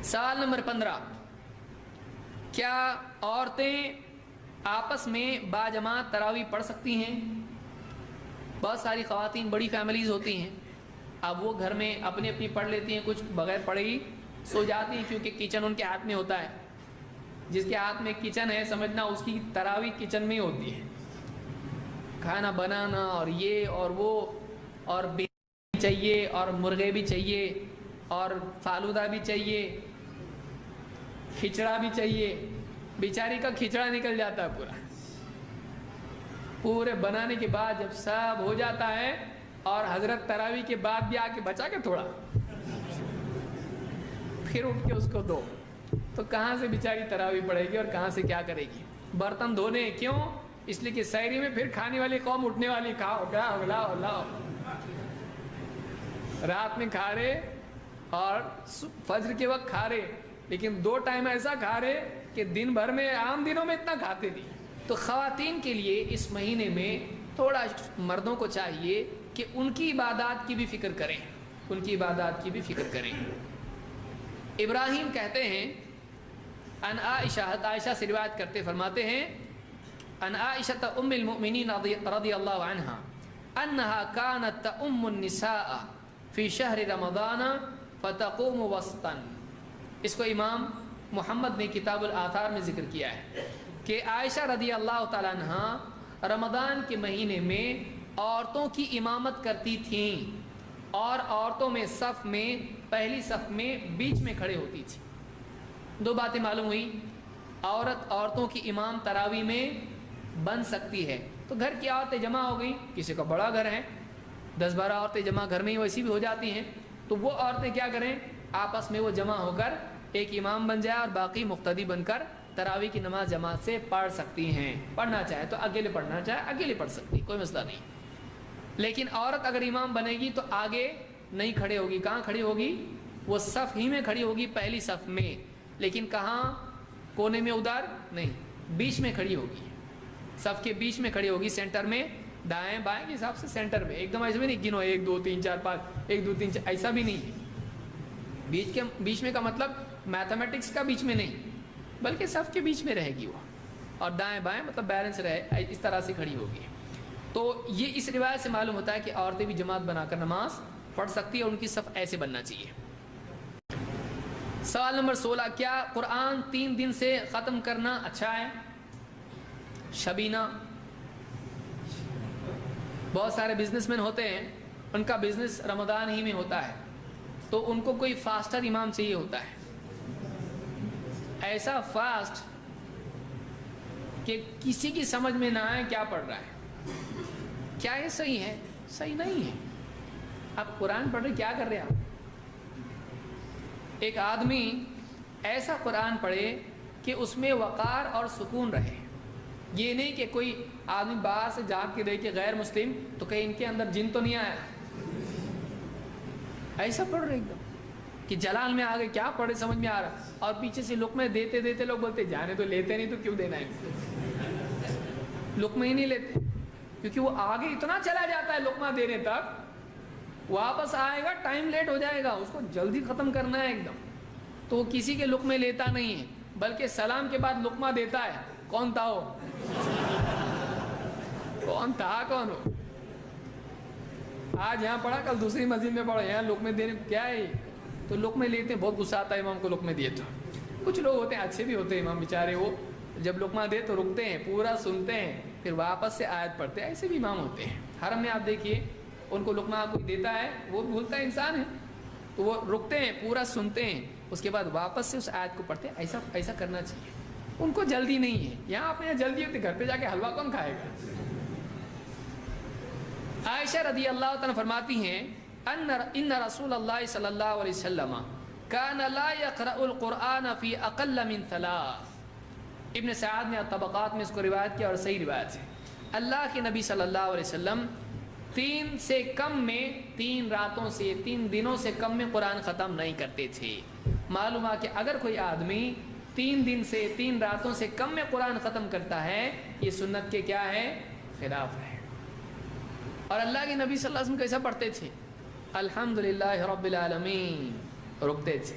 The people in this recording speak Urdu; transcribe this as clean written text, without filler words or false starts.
سوال نمبر 15، کیا عورتیں آپس میں باجماعت تراویح پڑھ سکتی ہیں؟ بہت ساری خواتین بڑی فیملیز ہوتی ہیں، اب وہ گھر میں اپنی اپنی پڑھ لیتی ہیں، کچھ بغیر پڑھے ہی سو جاتی ہیں، کیونکہ کچن ان کے ہاتھ میں ہوتا ہے۔ جس کے ہاتھ میں کچن ہے سمجھنا اس کی تراویح کچن میں ہی ہوتی ہے، کھانا بنانا اور یہ اور وہ، اور بریانی چاہیے اور مرغے بھی چاہیے اور فالودہ بھی چاہیے، کھچڑا بھی چاہیے۔ بیچاری کا کھچڑا نکل جاتا ہے پورے بنانے کے بعد جب سب ہو جاتا ہے، اور حضرت تراویح کے بعد بھی آ کے بچا کے تھوڑا پھر اٹھ کے اس کو دو، تو کہاں سے بیچاری تراویح پڑھے گی اور کہاں سے کیا کرے گی؟ برتن دھونے کیوں؟ اس لیے کہ سحری میں پھر کھانے والی قوم اٹھنے والی، کھاؤ کیا لاؤ لاؤ، رات میں کھا رہے اور فجر کے وقت کھا رہے، لیکن 2 ٹائم ایسا کھا رہے کہ دن بھر میں عام دنوں میں اتنا کھاتے نہیں۔ تو خواتین کے لیے اس مہینے میں تھوڑا مردوں کو چاہیے کہ ان کی عبادات کی بھی فکر کریں، ان کی عبادات کی بھی فکر کریں۔ ابراہیم کہتے ہیں ان عائشہ سے روایت کرتے فرماتے ہیں ان عائشہ ام المؤمنین رضی اللہ عنہا انہا کانت تؤم النساء فی شہر رمضان فتقوم وسطا۔ اس کو امام محمد نے کتاب الآثار میں ذکر کیا ہے کہ عائشہ رضی اللہ تعالیٰ عنہ رمضان کے مہینے میں عورتوں کی امامت کرتی تھیں، اور عورتوں میں صف میں پہلی صف میں بیچ میں کھڑے ہوتی تھی۔ 2 باتیں معلوم ہوئی، عورتوں کی امام تراویح میں بن سکتی ہے، تو گھر کی عورتیں جمع ہو گئی، کسی کا بڑا گھر ہے 10-12 عورتیں جمع گھر میں ہی ویسی بھی ہو جاتی ہیں، تو وہ عورتیں کیا کریں، آپس میں وہ جمع ہو کر ایک امام بن جائے اور باقی مقتدی بن کر تراویح کی نماز جماعت سے پڑھ سکتی ہیں۔ پڑھنا چاہے تو اکیلے پڑھنا چاہے اکیلے پڑھ سکتی، کوئی مسئلہ نہیں۔ لیکن عورت اگر امام بنے گی تو آگے نہیں کھڑے ہوگی، کہاں کھڑی ہوگی؟ وہ صف ہی میں کھڑی ہوگی، پہلی صف میں، لیکن کہاں؟ کونے میں ادھر نہیں، بیچ میں کھڑی ہوگی، صف کے بیچ میں کھڑی ہوگی، سینٹر میں، دائیں بائیں کے حساب سے سینٹر میں، ایک دم ایسے بھی نہیں گنو 1 2 3 4 5 1 2 3 4 ایسا بھی نہیں ہے۔ بیچ میں کا مطلب میتھمیٹکس کا بیچ میں نہیں، بلکہ صف کے بیچ میں رہے گی وہ، اور دائیں بائیں مطلب بیلنس رہے، اس طرح سے کھڑی ہوگی۔ تو یہ اس روایت سے معلوم ہوتا ہے کہ عورتیں بھی جماعت بنا کر نماز پڑھ سکتی ہے، اور ان کی صف ایسے بننا چاہیے۔ سوال نمبر 16، کیا قرآن 3 دن سے ختم کرنا اچھا ہے؟ شبینہ، بہت سارے بزنس مین ہوتے ہیں، ان کا بزنس رمضان ہی میں ہوتا ہے، تو ان کو کوئی فاسٹر امام چاہیے ہوتا ہے، ایسا فاسٹ کہ کسی کی سمجھ میں نہ آئے کیا پڑھ رہا ہے، کیا یہ صحیح ہے؟ صحیح نہیں ہے۔ آپ قرآن پڑھ رہے کیا کر رہے آپ؟ ایک آدمی ایسا قرآن پڑھے کہ اس میں وقار اور سکون رہے، یہ نہیں کہ کوئی آدمی باہر سے جا کے دیکھے غیر مسلم تو کہیں ان کے اندر جن تو نہیں آیا، ایسا پڑھ رہے ایک دم کہ جلال میں آگے کیا پڑھے سمجھ میں آ رہا، اور پیچھے سے لقمے دیتے دیتے لوگ بولتے جانے تو لیتے نہیں تو کیوں دینا ہے، لقمے ہی نہیں لیتے، کیونکہ وہ آگے اتنا چلا جاتا ہے لقمہ دینے تک، واپس آئے گا ٹائم لیٹ ہو جائے گا، اس کو جلدی ختم کرنا ہے ایک دم، تو وہ کسی کے لقمے لیتا نہیں ہے، بلکہ سلام کے بعد لقمہ دیتا ہے۔ کون تھا وہ؟ کون تھا کون ہو؟ آج یہاں پڑھا کل دوسری مسجد میں پڑھا، یہاں لقمے دینے کیا ہے؟ تو لقمے لیتے ہیں، بہت غصہ آتا ہے امام کو لقمے دیے تو۔ کچھ لوگ ہوتے ہیں اچھے بھی ہوتے ہیں امام بیچارے، وہ جب لقمہ دے تو رکتے ہیں، پورا سنتے ہیں، پھر واپس سے آیت پڑھتے ہیں، ایسے بھی امام ہوتے ہیں۔ حرم میں آپ دیکھیے ان کو لقمہ کوئی دیتا ہے، وہ بھولتا انسان ہے، تو وہ رکتے ہیں، پورا سنتے ہیں، اس کے بعد واپس سے اس آیت کو پڑھتے ہیں۔ ایسا کرنا چاہیے، ان کو جلدی نہیں ہے۔ یہاں اپنے یہاں جلدی ہوتی، گھر پہ جا کے حلوہ کون کھائے گا؟ عائشہ رضی اللہ تعالیٰ فرماتی ہیں ان رسول اللہ صلی اللہ علیہ وسلم کان لا یقرأ القرآن فی اقل من 3۔ ابن سعد نے طبقات میں اس کو روایت کیا اور صحیح روایت ہے۔ اللہ کے نبی صلی اللہ علیہ وسلم 3 سے کم میں، 3 راتوں سے، 3 دنوں سے کم میں قرآن ختم نہیں کرتے تھے۔ معلوم ہے کہ اگر کوئی آدمی 3 دن سے، 3 راتوں سے کم میں قرآن ختم کرتا ہے، یہ سنت کے کیا ہے؟ خلاف ہے۔ اور اللہ کے نبی صلی اللہ علیہ وسلم کیسا پڑھتے تھے؟ الحمدللہ رب العالمین، رکتے تھے،